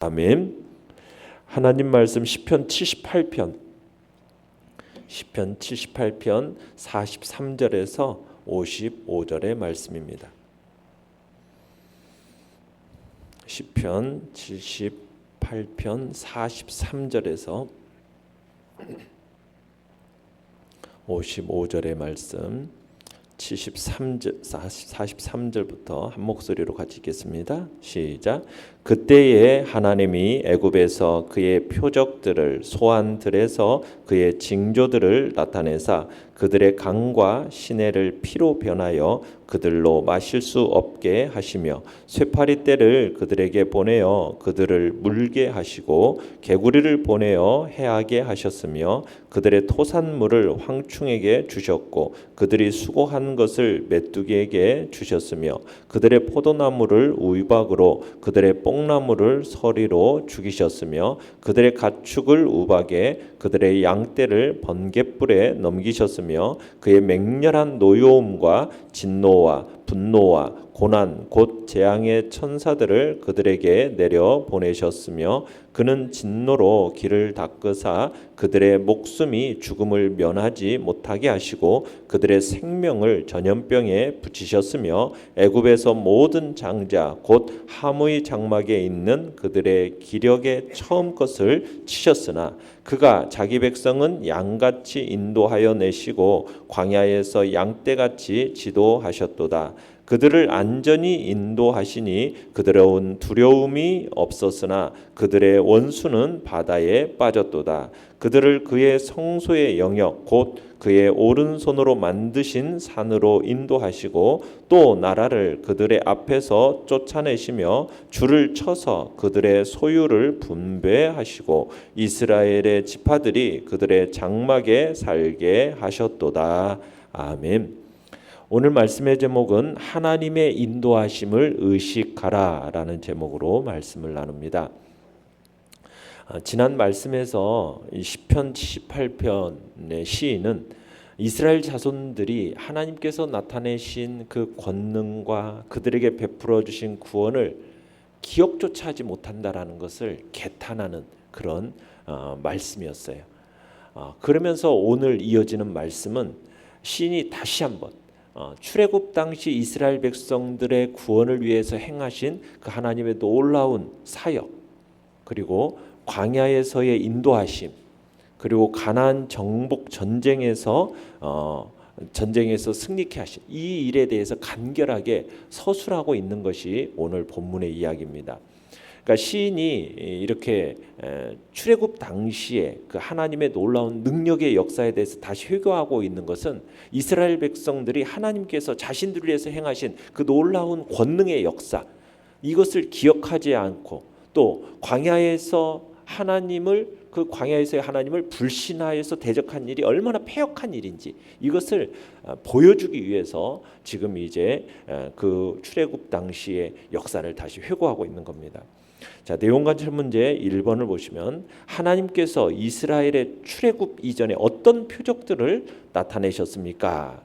아멘. 하나님 말씀 시편 78편 43절에서 55절의 말씀입니다. 시편 78편 43절에서 55절의 말씀 43절부터 한 목소리로 같이 읽겠습니다. 시작. 그때에 하나님이 애굽에서 그의 표적들을 소환들에서 그의 징조들을 나타내사 그들의 강과 시내를 피로 변하여 그들로 마실 수 없게 하시며 쇠파리 떼를 그들에게 보내어 그들을 물게 하시고 개구리를 보내어 해하게 하셨으며 그들의 토산물을 황충에게 주셨고 그들이 수고한 것을 메뚜기에게 주셨으며 그들의 포도나무를 우박으로 그들의 뽕나무를 서리로 죽이셨으며 그들의 가축을 우박에 그들의 양떼를 번갯불에 넘기셨으며 그의 맹렬한 노여움과 진노와 분노와 고난 곧 재앙의 천사들을 그들에게 내려 보내셨으며 그는 진노로 길을 닦으사 그들의 목숨이 죽음을 면하지 못하게 하시고 그들의 생명을 전염병에 붙이셨으며 애굽에서 모든 장자 곧 하무의 장막에 있는 그들의 기력의 처음 것을 치셨으나 그가 자기 백성은 양같이 인도하여 내시고 광야에서 양떼같이 지도하셨도다. 그들을 안전히 인도하시니 그들의 두려움이 없었으나 그들의 원수는 바다에 빠졌도다. 그들을 그의 성소의 영역 곧 그의 오른손으로 만드신 산으로 인도하시고 또 나라를 그들의 앞에서 쫓아내시며 줄을 쳐서 그들의 소유를 분배하시고 이스라엘의 지파들이 그들의 장막에 살게 하셨도다. 아멘. 오늘 말씀의 제목은 하나님의 인도하심을 의식하라라는 제목으로 말씀을 나눕니다. 지난 말씀에서 시편 78편의 시인은 이스라엘 자손들이 하나님께서 나타내신 그 권능과 그들에게 베풀어 주신 구원을 기억조차 하지 못한다라는 것을 개탄하는 그런 말씀이었어요. 그러면서 오늘 이어지는 말씀은 시인이 다시 한번 출애굽 당시 이스라엘 백성들의 구원을 위해서 행하신 그 하나님의 놀라운 사역, 그리고 광야에서의 인도하심, 그리고 가나안 정복 전쟁에서 승리케 하신 이 일에 대해서 간결하게 서술하고 있는 것이 오늘 본문의 이야기입니다. 그러니까 시인이 이렇게 출애굽 당시에 그 하나님의 놀라운 능력의 역사에 대해서 다시 회고하고 있는 것은 이스라엘 백성들이 하나님께서 자신들을 위해서 행하신 그 놀라운 권능의 역사, 이것을 기억하지 않고 또 광야에서의 하나님을 불신하여서 대적한 일이 얼마나 패역한 일인지 이것을 보여주기 위해서 지금 이제 그 출애굽 당시의 역사를 다시 회고하고 있는 겁니다. 자, 내용 관찰 문제 1번을 보시면 하나님께서 이스라엘의 출애굽 이전에 어떤 표적들을 나타내셨습니까?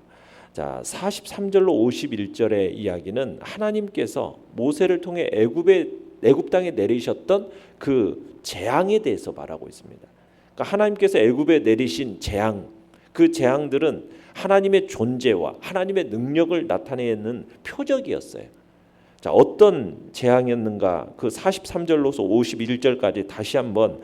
자, 43절로 51절의 이야기는 하나님께서 모세를 통해 애굽 땅에 내리셨던 그 재앙에 대해서 말하고 있습니다. 그러니까 하나님께서 애굽에 내리신 재앙, 그 재앙들은 하나님의 존재와 하나님의 능력을 나타내는 표적이었어요. 자, 어떤 재앙이었는가? 그 43절로서 51절까지 다시 한번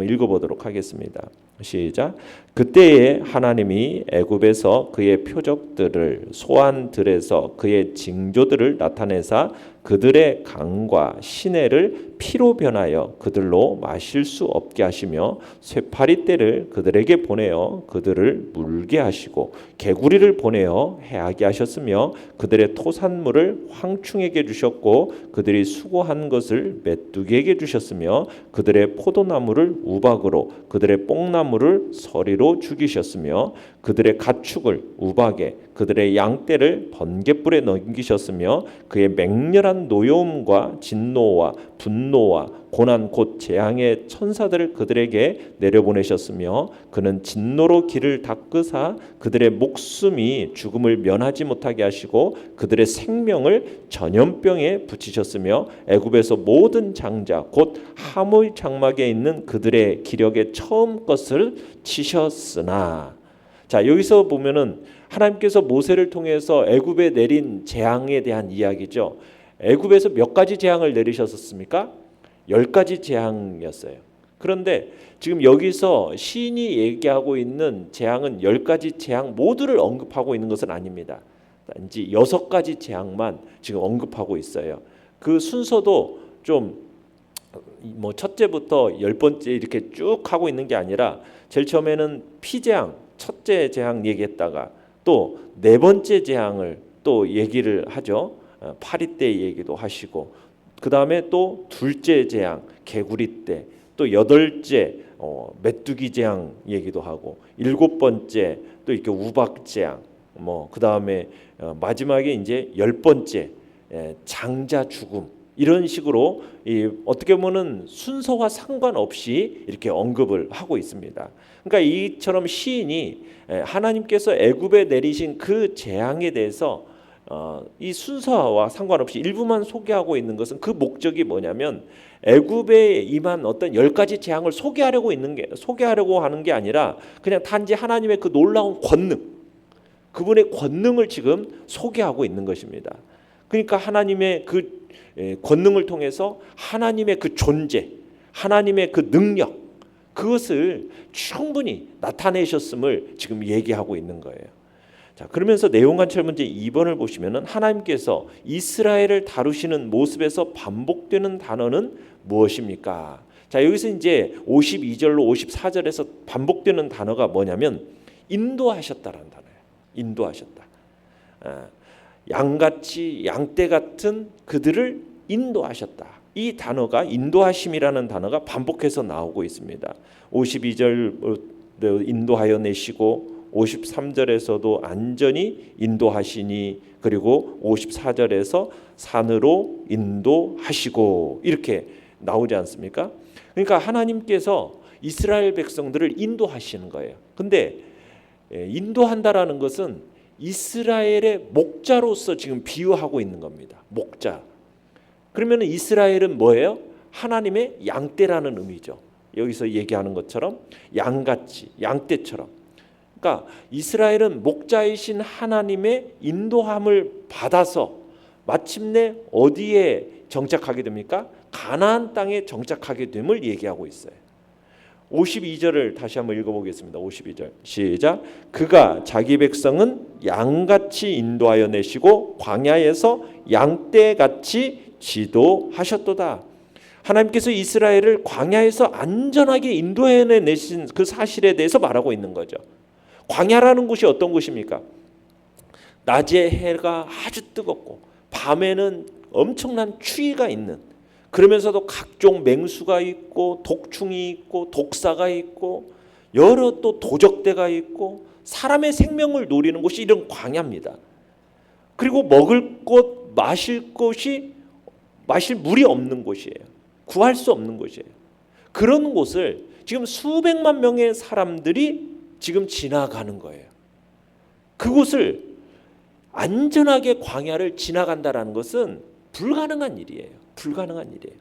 읽어보도록 하겠습니다. 시작. 그때에 하나님이 애굽에서 그의 표적들을 소환들에서 그의 징조들을 나타내사 그들의 강과 시내를 피로 변하여 그들로 마실 수 없게 하시며 쇠파리 떼를 그들에게 보내어 그들을 물게 하시고 개구리를 보내어 해하게 하셨으며 그들의 토산물을 황충에게 주셨고 그들이 수고한 것을 메뚜기에게 주셨으며 그들의 포도나무를 우박으로 그들의 뽕나무를 서리로 죽이셨으며 그들의 가축을 우박에 그들의 양떼를 번갯불에 넘기셨으며 그의 맹렬한 노여움과 진노와 분노와 고난 곧 재앙의 천사들을 그들에게 내려보내셨으며 그는 진노로 길을 닦으사 그들의 목숨이 죽음을 면하지 못하게 하시고 그들의 생명을 전염병에 붙이셨으며 애굽에서 모든 장자 곧 하물 장막에 있는 그들의 기력의 처음 것을 치셨으나. 자, 여기서 보면은 하나님께서 모세를 통해서 애굽에 내린 재앙에 대한 이야기죠. 애굽에서 몇 가지 재앙을 내리셨습니까? 10가지 재앙이었어요. 그런데 지금 여기서 시인이 얘기하고 있는 재앙은 10가지 재앙 모두를 언급하고 있는 것은 아닙니다. 단지 6가지 재앙만 지금 언급하고 있어요. 그 순서도 좀 첫째부터 10번째 이렇게 쭉 하고 있는 게 아니라 제일 처음에는 피재앙, 첫째 재앙 얘기했다가 또 4번째 재앙을 또 얘기를 하죠. 파리 때 얘기도 하시고 그 다음에 또 둘째 재앙 개구리 때, 또 8째 메뚜기 재앙 얘기도 하고 7번째 또 이렇게 우박 재앙, 그 다음에 마지막에 이제 10번째 장자 죽음, 이런 식으로 어떻게 보면 순서와 상관없이 이렇게 언급을 하고 있습니다. 그러니까 이처럼 시인이 하나님께서 애굽에 내리신 그 재앙에 대해서 이 순서와 상관없이 일부만 소개하고 있는 것은 그 목적이 뭐냐면 애굽에 임한 어떤 10가지 재앙을 소개하려고 하는 게 아니라 그냥 단지 하나님의 그 놀라운 권능, 그분의 권능을 지금 소개하고 있는 것입니다. 그러니까 하나님의 그 권능을 통해서 하나님의 그 존재, 하나님의 그 능력, 그것을 충분히 나타내셨음을 지금 얘기하고 있는 거예요. 자, 그러면서 내용관찰 문제 2번을 보시면은 하나님께서 이스라엘을 다루시는 모습에서 반복되는 단어는 무엇입니까? 자, 여기서 이제 52절로 54절에서 반복되는 단어가 뭐냐면 인도하셨다라는 단어예요. 인도하셨다. 양같이 양떼 같은 그들을 인도하셨다. 이 단어가 인도하심이라는 단어가 반복해서 나오고 있습니다. 52절 인도하여 내시고 53절에서도 안전히 인도하시니, 그리고 54절에서 산으로 인도하시고, 이렇게 나오지 않습니까? 그러니까 하나님께서 이스라엘 백성들을 인도하시는 거예요. 근데 인도한다라는 것은 이스라엘의 목자로서 지금 비유하고 있는 겁니다. 목자. 그러면 이스라엘은 뭐예요? 하나님의 양떼라는 의미죠. 여기서 얘기하는 것처럼 양같이, 양떼처럼. 그러니까 이스라엘은 목자이신 하나님의 인도함을 받아서 마침내 어디에 정착하게 됩니까? 가나안 땅에 정착하게 됨을 얘기하고 있어요. 52절을 다시 한번 읽어보겠습니다. 52절 시작. 그가 자기 백성은 양같이 인도하여 내시고 광야에서 양떼같이 지도하셨도다. 하나님께서 이스라엘을 광야에서 안전하게 인도해 내신 그 사실에 대해서 말하고 있는 거죠. 광야라는 곳이 어떤 곳입니까? 낮에 해가 아주 뜨겁고 밤에는 엄청난 추위가 있는, 그러면서도 각종 맹수가 있고 독충이 있고 독사가 있고 여러 또 도적대가 있고 사람의 생명을 노리는 곳이 이런 광야입니다. 그리고 먹을 것, 마실 물이 없는 곳이에요. 구할 수 없는 곳이에요. 그런 곳을 지금 수백만 명의 사람들이 지금 지나가는 거예요. 그곳을 안전하게 광야를 지나간다는 것은 불가능한 일이에요. 불가능한 일이에요.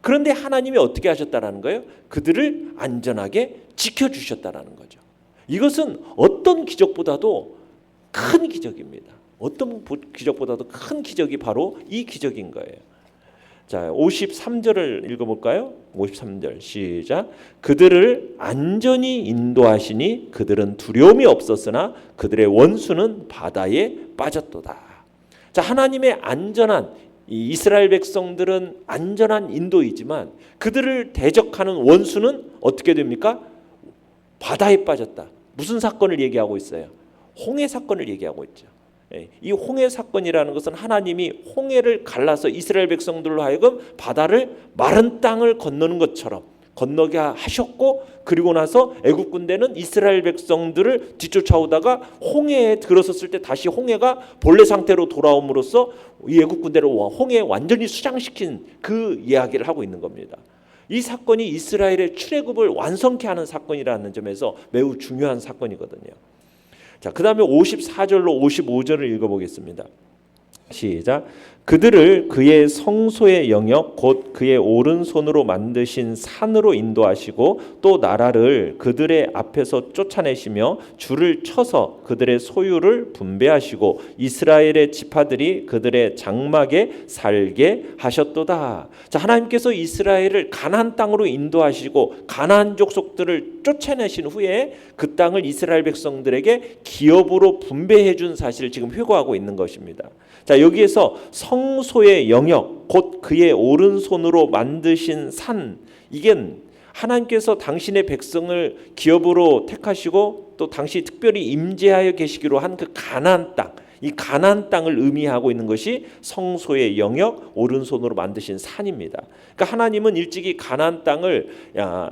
그런데 하나님이 어떻게 하셨다라는 거예요? 그들을 안전하게 지켜주셨다라는 거죠. 이것은 어떤 기적보다도 큰 기적입니다. 어떤 기적보다도 큰 기적이 바로 이 기적인 거예요. 자, 53절을 읽어볼까요? 53절 시작. 그들을 안전히 인도하시니 그들은 두려움이 없었으나 그들의 원수는 바다에 빠졌도다. 자, 하나님의 안전한, 이 이스라엘 백성들은 안전한 인도이지만 그들을 대적하는 원수는 어떻게 됩니까? 바다에 빠졌다. 무슨 사건을 얘기하고 있어요? 홍해 사건을 얘기하고 있죠. 이 홍해 사건이라는 것은 하나님이 홍해를 갈라서 이스라엘 백성들로 하여금 바다를, 마른 땅을 건너는 것처럼 건너게 하셨고, 그리고 나서 애굽 군대는 이스라엘 백성들을 뒤쫓아오다가 홍해에 들어섰을 때 다시 홍해가 본래 상태로 돌아옴으로써 이 애굽 군대를 홍해에 완전히 수장시킨 그 이야기를 하고 있는 겁니다. 이 사건이 이스라엘의 출애굽을 완성케 하는 사건이라는 점에서 매우 중요한 사건이거든요. 자, 그 다음에 54절로 55절을 읽어보겠습니다. 시작. 그들을 그의 성소의 영역 곧 그의 오른손으로 만드신 산으로 인도하시고 또 나라를 그들의 앞에서 쫓아내시며 줄을 쳐서 그들의 소유를 분배하시고 이스라엘의 지파들이 그들의 장막에 살게 하셨도다. 자, 하나님께서 이스라엘을 가나안 땅으로 인도하시고 가나안 족속들을 쫓아내신 후에 그 땅을 이스라엘 백성들에게 기업으로 분배해 준 사실을 지금 회고하고 있는 것입니다. 자, 여기에서 성소의 영역 곧 그의 오른손으로 만드신 산, 이게 하나님께서 당신의 백성을 기업으로 택하시고 또 당시 특별히 임재하여 계시기로 한 그 가나안 땅, 이 가나안 땅을 의미하고 있는 것이 성소의 영역 오른손으로 만드신 산입니다. 그러니까 하나님은 일찍이 가나안 땅을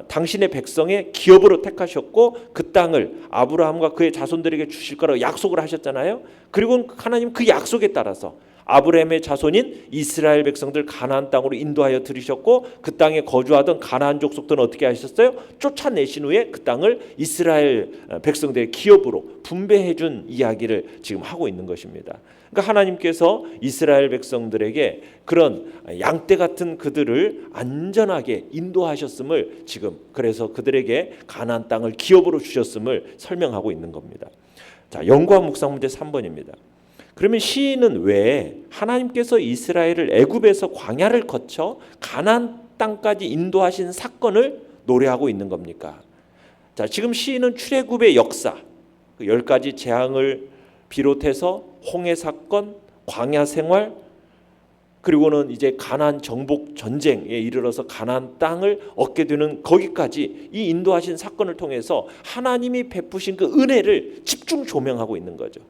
당신의 백성의 기업으로 택하셨고 그 땅을 아브라함과 그의 자손들에게 주실 거라고 약속을 하셨잖아요. 그리고 하나님 그 약속에 따라서 아브라함의 자손인 이스라엘 백성들 가나안 땅으로 인도하여 들이셨고 그 땅에 거주하던 가나안 족속들은 어떻게 하셨어요? 쫓아내신 후에 그 땅을 이스라엘 백성들의 기업으로 분배해 준 이야기를 지금 하고 있는 것입니다. 그러니까 하나님께서 이스라엘 백성들에게 그런 양떼 같은 그들을 안전하게 인도하셨음을 지금, 그래서 그들에게 가나안 땅을 기업으로 주셨음을 설명하고 있는 겁니다. 자, 연구와 묵상 문제 3번입니다. 그러면 시인은 왜 하나님께서 이스라엘을 애굽에서 광야를 거쳐 가나안 땅까지 인도하신 사건을 노래하고 있는 겁니까? 자, 지금 시인은 출애굽의 역사, 그 10가지 재앙을 비롯해서 홍해 사건, 광야 생활, 그리고는 이제 가나안 정복 전쟁에 이르러서 가나안 땅을 얻게 되는 거기까지 이 인도하신 사건을 통해서 하나님이 베푸신 그 은혜를 집중 조명하고 있는 거죠.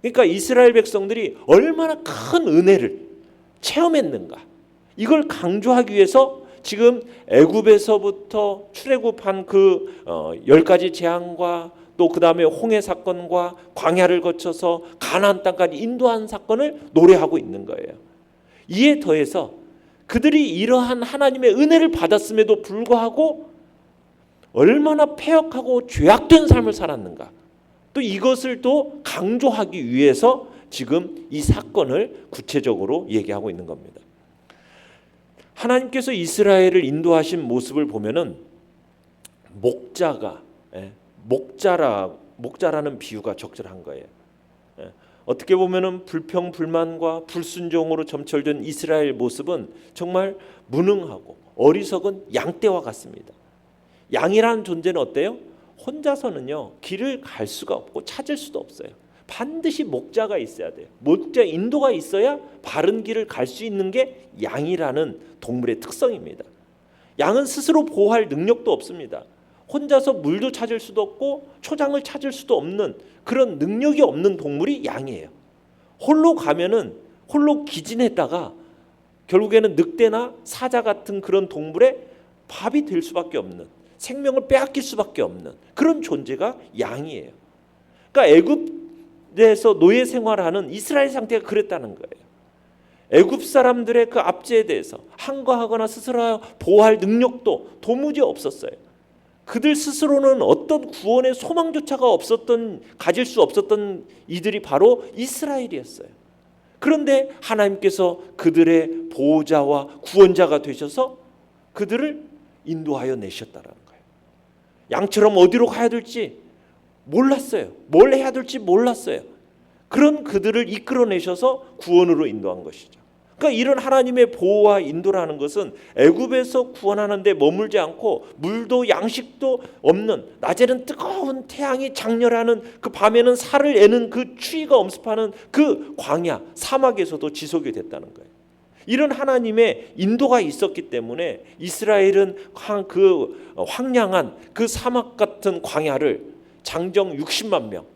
그러니까 이스라엘 백성들이 얼마나 큰 은혜를 체험했는가, 이걸 강조하기 위해서 지금 애굽에서부터 출애굽한 그 10가지 재앙과 또 그 다음에 홍해 사건과 광야를 거쳐서 가나안 땅까지 인도한 사건을 노래하고 있는 거예요. 이에 더해서 그들이 이러한 하나님의 은혜를 받았음에도 불구하고 얼마나 패역하고 죄악된 삶을 살았는가, 또 이것을 또 강조하기 위해서 지금 이 사건을 구체적으로 얘기하고 있는 겁니다. 하나님께서 이스라엘을 인도하신 모습을 보면은 목자라는 비유가 적절한 거예요. 어떻게 보면은 불평 불만과 불순종으로 점철된 이스라엘 모습은 정말 무능하고 어리석은 양떼와 같습니다. 양이라는 존재는 어때요? 혼자서는요 길을 갈 수가 없고 찾을 수도 없어요. 반드시 목자가 있어야 돼요. 목자 인도가 있어야 바른 길을 갈 수 있는 게 양이라는 동물의 특성입니다. 양은 스스로 보호할 능력도 없습니다. 혼자서 물도 찾을 수도 없고 초장을 찾을 수도 없는 그런 능력이 없는 동물이 양이에요. 홀로 가면은 홀로 기진했다가 결국에는 늑대나 사자 같은 그런 동물의 밥이 될 수밖에 없는, 생명을 빼앗길 수밖에 없는 그런 존재가 양이에요. 그러니까 애굽에서 노예 생활하는 이스라엘 상태가 그랬다는 거예요. 애굽 사람들의 그 압제에 대해서 항거하거나 스스로 보호할 능력도 도무지 없었어요. 그들 스스로는 어떤 구원의 소망조차가 가질 수 없었던 이들이 바로 이스라엘이었어요. 그런데 하나님께서 그들의 보호자와 구원자가 되셔서 그들을 인도하여 내셨다는 거예요. 양처럼 어디로 가야 될지 몰랐어요. 뭘 해야 될지 몰랐어요. 그런 그들을 이끌어내셔서 구원으로 인도한 것이죠. 그러니까 이런 하나님의 보호와 인도라는 것은 애굽에서 구원하는 데 머물지 않고 물도 양식도 없는, 낮에는 뜨거운 태양이 장렬하는, 그 밤에는 살을 애는 그 추위가 엄습하는 그 광야 사막에서도 지속이 됐다는 거예요. 이런 하나님의 인도가 있었기 때문에 이스라엘은 그 황량한 그 사막 같은 광야를 장정 60만 명,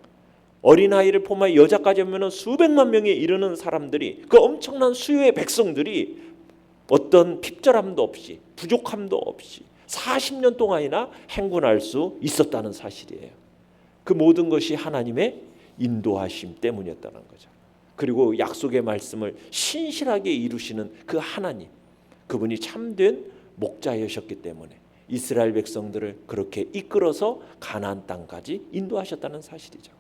어린아이를 포함해 여자까지 하면 수백만 명에 이르는 사람들이, 그 엄청난 수요의 백성들이 어떤 핍절함도 없이 부족함도 없이 40년 동안이나 행군할 수 있었다는 사실이에요. 그 모든 것이 하나님의 인도하심 때문이었다는 거죠. 그리고 약속의 말씀을 신실하게 이루시는 그 하나님, 그분이 참된 목자이셨기 때문에 이스라엘 백성들을 그렇게 이끌어서 가나안 땅까지 인도하셨다는 사실이죠.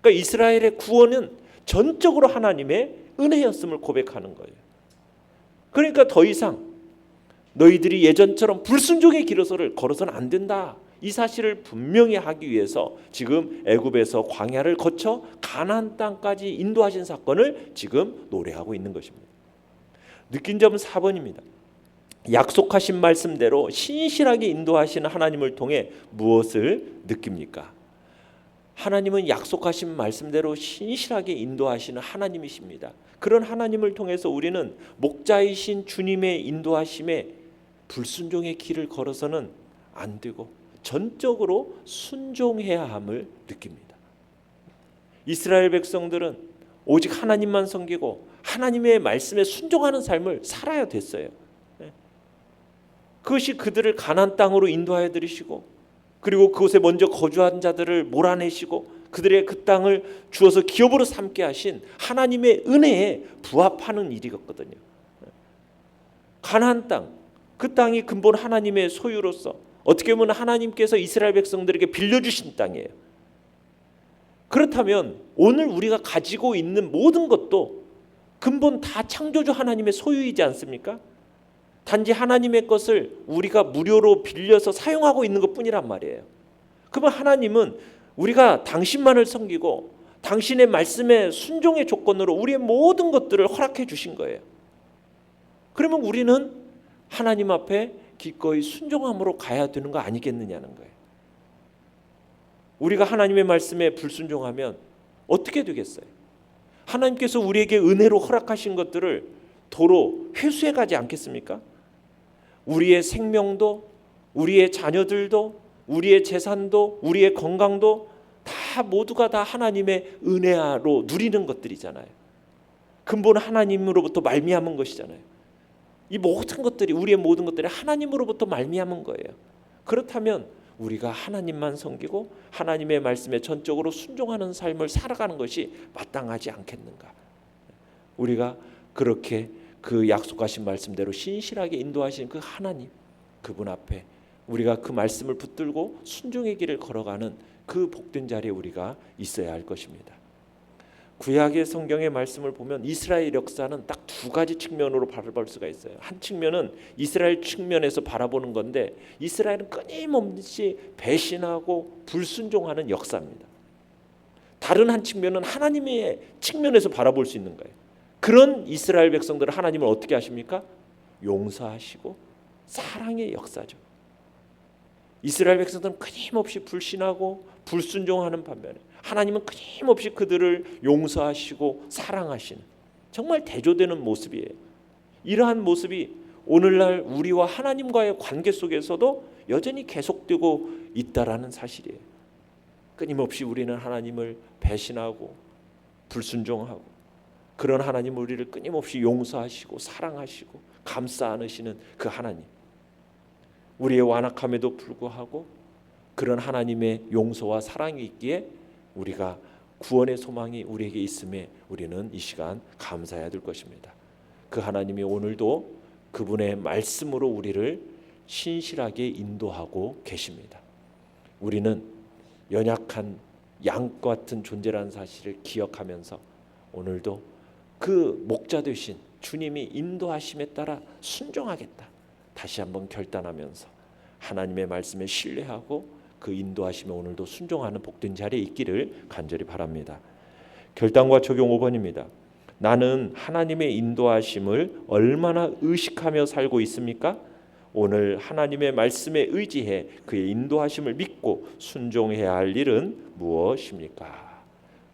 그러니까 이스라엘의 구원은 전적으로 하나님의 은혜였음을 고백하는 거예요. 그러니까 더 이상 너희들이 예전처럼 불순종의 길을 걸어서는 안 된다, 이 사실을 분명히 하기 위해서 지금 애굽에서 광야를 거쳐 가나안 땅까지 인도하신 사건을 지금 노래하고 있는 것입니다. 느낀 점은 4번입니다. 약속하신 말씀대로 신실하게 인도하시는 하나님을 통해 무엇을 느낍니까? 하나님은 약속하신 말씀대로 신실하게 인도하시는 하나님이십니다. 그런 하나님을 통해서 우리는 목자이신 주님의 인도하심에 불순종의 길을 걸어서는 안 되고 전적으로 순종해야 함을 느낍니다. 이스라엘 백성들은 오직 하나님만 섬기고 하나님의 말씀에 순종하는 삶을 살아야 됐어요. 그것이 그들을 가나안 땅으로 인도하여 들이시고, 그리고 그곳에 먼저 거주한 자들을 몰아내시고 그들의 그 땅을 주어서 기업으로 삼게 하신 하나님의 은혜에 부합하는 일이었거든요. 가나안 땅, 그 땅이 근본 하나님의 소유로서 어떻게 보면 하나님께서 이스라엘 백성들에게 빌려주신 땅이에요. 그렇다면 오늘 우리가 가지고 있는 모든 것도 근본 다 창조주 하나님의 소유이지 않습니까? 단지 하나님의 것을 우리가 무료로 빌려서 사용하고 있는 것뿐이란 말이에요. 그러면 하나님은 우리가 당신만을 섬기고 당신의 말씀에 순종의 조건으로 우리의 모든 것들을 허락해 주신 거예요. 그러면 우리는 하나님 앞에 기꺼이 순종함으로 가야 되는 거 아니겠느냐는 거예요. 우리가 하나님의 말씀에 불순종하면 어떻게 되겠어요? 하나님께서 우리에게 은혜로 허락하신 것들을 도로 회수해 가지 않겠습니까? 우리의 생명도, 우리의 자녀들도, 우리의 재산도, 우리의 건강도 다 모두가 다 하나님의 은혜로 누리는 것들이잖아요. 근본 하나님으로부터 말미암은 것이잖아요. 이 모든 것들이, 우리의 모든 것들이 하나님으로부터 말미암은 거예요. 그렇다면 우리가 하나님만 섬기고 하나님의 말씀에 전적으로 순종하는 삶을 살아가는 것이 마땅하지 않겠는가? 우리가 그렇게 그 약속하신 말씀대로 신실하게 인도하신 그 하나님, 그분 앞에 우리가 그 말씀을 붙들고 순종의 길을 걸어가는 그 복된 자리에 우리가 있어야 할 것입니다. 구약의 성경의 말씀을 보면 이스라엘 역사는 딱 두 가지 측면으로 바라볼 수가 있어요. 한 측면은 이스라엘 측면에서 바라보는 건데, 이스라엘은 끊임없이 배신하고 불순종하는 역사입니다. 다른 한 측면은 하나님의 측면에서 바라볼 수 있는 거예요. 그런 이스라엘 백성들을 하나님은 어떻게 하십니까? 용서하시고 사랑의 역사죠. 이스라엘 백성들은 끊임없이 불신하고 불순종하는 반면에 하나님은 끊임없이 그들을 용서하시고 사랑하시는 정말 대조되는 모습이에요. 이러한 모습이 오늘날 우리와 하나님과의 관계 속에서도 여전히 계속되고 있다라는 사실이에요. 끊임없이 우리는 하나님을 배신하고 불순종하고, 그런 하나님 우리를 끊임없이 용서하시고 사랑하시고 감싸 안으시는 그 하나님, 우리의 완악함에도 불구하고 그런 하나님의 용서와 사랑이 있기에 우리가 구원의 소망이 우리에게 있음에 우리는 이 시간 감사해야 될 것입니다. 그 하나님이 오늘도 그분의 말씀으로 우리를 신실하게 인도하고 계십니다. 우리는 연약한 양 같은 존재라는 사실을 기억하면서 오늘도 그 목자 되신 주님이 인도하심에 따라 순종하겠다, 다시 한번 결단하면서 하나님의 말씀에 신뢰하고 그 인도하심에 오늘도 순종하는 복된 자리에 있기를 간절히 바랍니다. 결단과 적용 5번입니다. 나는 하나님의 인도하심을 얼마나 의식하며 살고 있습니까? 오늘 하나님의 말씀에 의지해 그의 인도하심을 믿고 순종해야 할 일은 무엇입니까?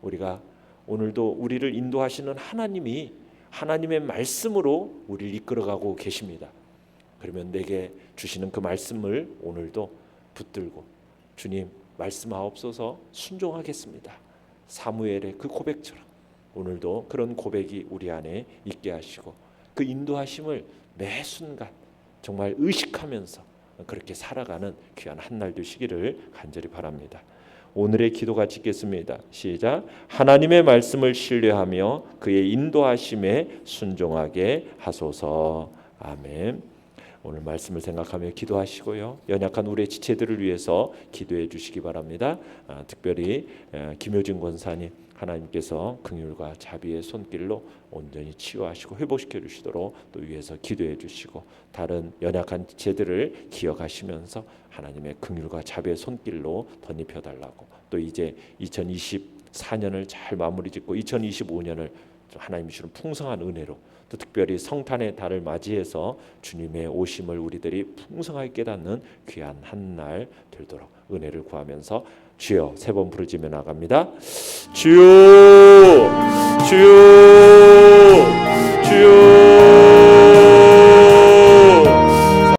우리가 오늘도 우리를 인도하시는 하나님이 하나님의 말씀으로 우리를 이끌어가고 계십니다. 그러면 내게 주시는 그 말씀을 오늘도 붙들고 주님 말씀하옵소서 순종하겠습니다, 사무엘의 그 고백처럼 오늘도 그런 고백이 우리 안에 있게 하시고 그 인도하심을 매 순간 정말 의식하면서 그렇게 살아가는 귀한 한 날 되시기를 간절히 바랍니다. 오늘의 기도 같이 읽겠습니다. 시작. 하나님의 말씀을 신뢰하며 그의 인도하심에 순종하게 하소서. 아멘. 오늘 말씀을 생각하며 기도하시고요. 연약한 우리의 지체들을 위해서 기도해 주시기 바랍니다. 특별히 김효진 권사님, 하나님께서 긍휼과 자비의 손길로 온전히 치유하시고 회복시켜 주시도록 또 위해서 기도해 주시고, 다른 연약한 지체들을 기억하시면서 하나님의 긍휼과 자비의 손길로 덧입혀 달라고, 또 이제 2024년을 잘 마무리 짓고 2025년을 하나님 주시는 풍성한 은혜로, 또 특별히 성탄의 달을 맞이해서 주님의 오심을 우리들이 풍성하게 깨닫는 귀한 한 날 되도록 은혜를 구하면서 주여 세 번 부르짖며 나갑니다. 주여, 주여.